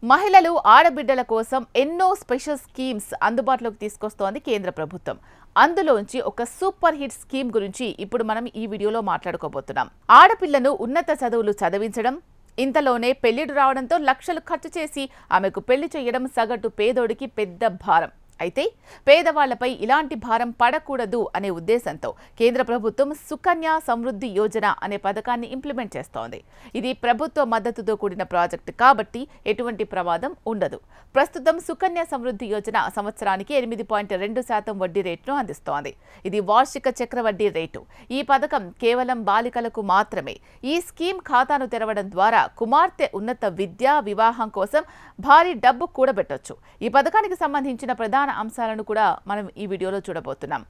మహిళలు ఆడబిడ్డల కోసం ఎన్నో స్పెషల్ స్కీమ్స్ అందుబాటులోకి తీసుకొస్తోంది కేంద్ర ప్రభుత్వం. అందులోంచి ఒక సూపర్ హిట్ స్కీమ్ గురించి ఇప్పుడు మనం ఈ వీడియోలో మాట్లాడుకోబోతున్నాం. ఆడపిల్లను ఉన్నత చదువులు చదివించడం, ఇంతలోనే పెళ్లిడు రావడంతో లక్షలు ఖర్చు చేసి ఆమెకు పెళ్లి చేయడం సగటు పేదోడికి పెద్ద భారం. అయితే పేదవాళ్లపై ఇలాంటి భారం పడకూడదు అనే ఉద్దేశంతో కేంద్ర ప్రభుత్వం సుకన్య సమృద్ధి యోజన అనే పథకాన్ని ఇంప్లిమెంట్ చేస్తోంది. ఇది ప్రభుత్వ మద్దతుతో కూడిన ప్రాజెక్టు కాబట్టి ఎటువంటి ప్రమాదం ఉండదు. ప్రస్తుతం సుకన్య సమృద్ధి యోజన సంవత్సరానికి 8.2% వడ్డీ రేటును అందిస్తోంది. ఇది వార్షిక చక్రవడ్డీ రేటు. ఈ పథకం కేవలం బాలికలకు మాత్రమే. ఈ స్కీమ్ ఖాతాను తెరవడం ద్వారా కుమార్తె ఉన్నత విద్య, వివాహం కోసం భారీ డబ్బు కూడబెట్టొచ్చు. ఈ పథకానికి సంబంధించిన ప్రధాన అంశాలను కూడా మనం ఈ వీడియోలో చూడబోతున్నాం.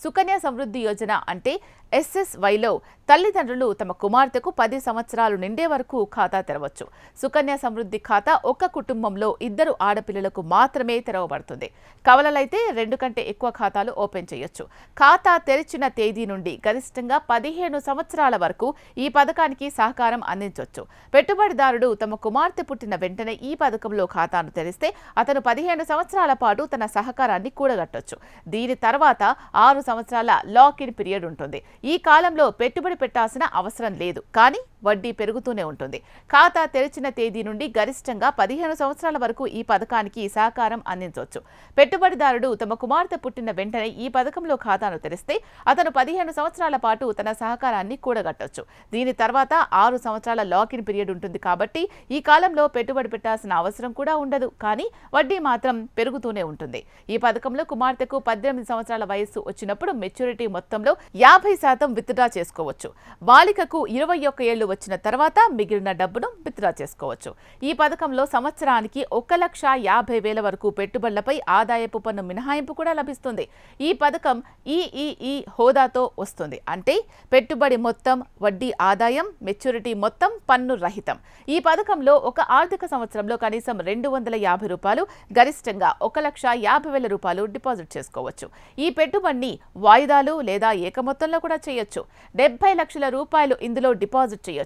సుకన్య సమృద్ధి యోజన అంటే SSYలో తల్లిదండ్రులు తమ కుమార్తెకు 10 సంవత్సరాలు నిండే వరకు ఖాతా తెరవచ్చు. సుకన్య సమృద్ధి ఖాతా ఒక కుటుంబంలో 2 ఆడపిల్లలకు మాత్రమే తెరవబడుతుంది. కవలలైతే 2 కంటే ఎక్కువ ఖాతాలు ఓపెన్ చేయొచ్చు. ఖాతా తెరిచిన తేదీ నుండి గరిష్టంగా 15 సంవత్సరాల వరకు ఈ పథకానికి సహకారం అందించవచ్చు. పెట్టుబడిదారుడు తమ కుమార్తె పుట్టిన వెంటనే ఈ పథకంలో ఖాతాను తెరిస్తే అతను 15 సంవత్సరాల పాటు తన సహకారాన్ని కూడగట్టొచ్చు. దీని తర్వాత 6 సంవత్సరాల లాక్ ఇన్ పీరియడ్ ఉంటుంది. ఈ కాలంలో పెట్టుబడి పెట్టాల్సిన అవసరం లేదు, కానీ వడ్డీ పెరుగుతూనే ఉంటుంది. ఖాతా తెరిచిన తేదీ నుండి గరిష్టంగా 15 సంవత్సరాల వరకు ఈ పథకానికి సహకారం అందించవచ్చు. పెట్టుబడిదారుడు తమ కుమార్తె పుట్టిన వెంటనే ఈ పథకంలో ఖాతాను తెరిస్తే అతను 15 సంవత్సరాల పాటు తన సహకారాన్ని కూడగట్టొచ్చు. దీని తర్వాత 6 సంవత్సరాల లాక్ ఇన్ పీరియడ్ ఉంటుంది కాబట్టి ఈ కాలంలో పెట్టుబడి పెట్టాల్సిన అవసరం కూడా ఉండదు, కానీ వడ్డీ మాత్రం పెరుగుతూనే ఉంటుంది. ఈ పథకంలో కుమార్తెకు 18 సంవత్సరాల వయస్సు వచ్చినప్పుడు మెచ్యూరిటీ మొత్తంలో 50% విత్డ్రా చేసుకోవచ్చు. బాలికకు 21 ఏళ్లు వచ్చిన తర్వాత మిగిలిన డబ్బును విత్డ్రా చేసుకోవచ్చు. ఈ పథకంలో సంవత్సరానికి 1,50,000 వరకు పెట్టుబడులపై ఆదాయపు పన్ను మినహాయింపు కూడా లభిస్తుంది. ఈ పథకం ఈఈఈ హోదాతో వస్తుంది. అంటే పెట్టుబడి మొత్తం, వడ్డీ ఆదాయం, మెచ్యూరిటీ మొత్తం పన్ను రహితం. ఈ పథకంలో ఒక ఆర్థిక సంవత్సరంలో కనీసం ₹250, గరిష్టంగా ₹1,50,000 డిపాజిట్ చేసుకోవచ్చు. ఈ పెట్టుబడిని వాయిదాలు లేదా ఏకమొత్తంలో కూడా చేయొచ్చు. 70 లక్షల రూపాయలు ఇందులో డిపాజిట్ చేయొచ్చు.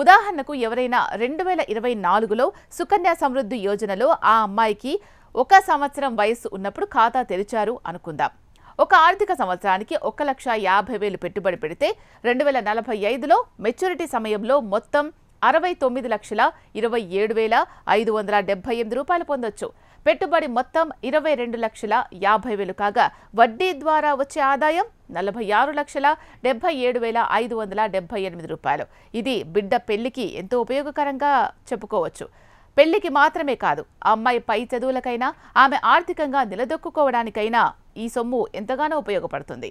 ఉదాహరణకు ఎవరైనా 2024లో సుకన్య సమృద్ధి యోజనలో ఆ అమ్మాయికి 1 సంవత్సరం వయస్సు ఉన్నప్పుడు ఖాతా తెరిచారు అనుకుందాం. ఒక ఆర్థిక సంవత్సరానికి 1,50,000 పెట్టుబడి పెడితే 2045లో మెచ్యూరిటీ సమయంలో మొత్తం ₹69,27,578 పొందొచ్చు. పెట్టుబడి మొత్తం ₹22,50,000 కాగా వడ్డీ ద్వారా వచ్చే ఆదాయం ₹46,77,578. ఇది బిడ్డ పెళ్లికి ఎంతో ఉపయోగకరంగా చెప్పుకోవచ్చు. పెళ్లికి మాత్రమే కాదు, ఆ అమ్మాయి పై చదువులకైనా, ఆమె ఆర్థికంగా నిలదొక్కుకోవడానికైనా ఈ సొమ్ము ఎంతగానో ఉపయోగపడుతుంది.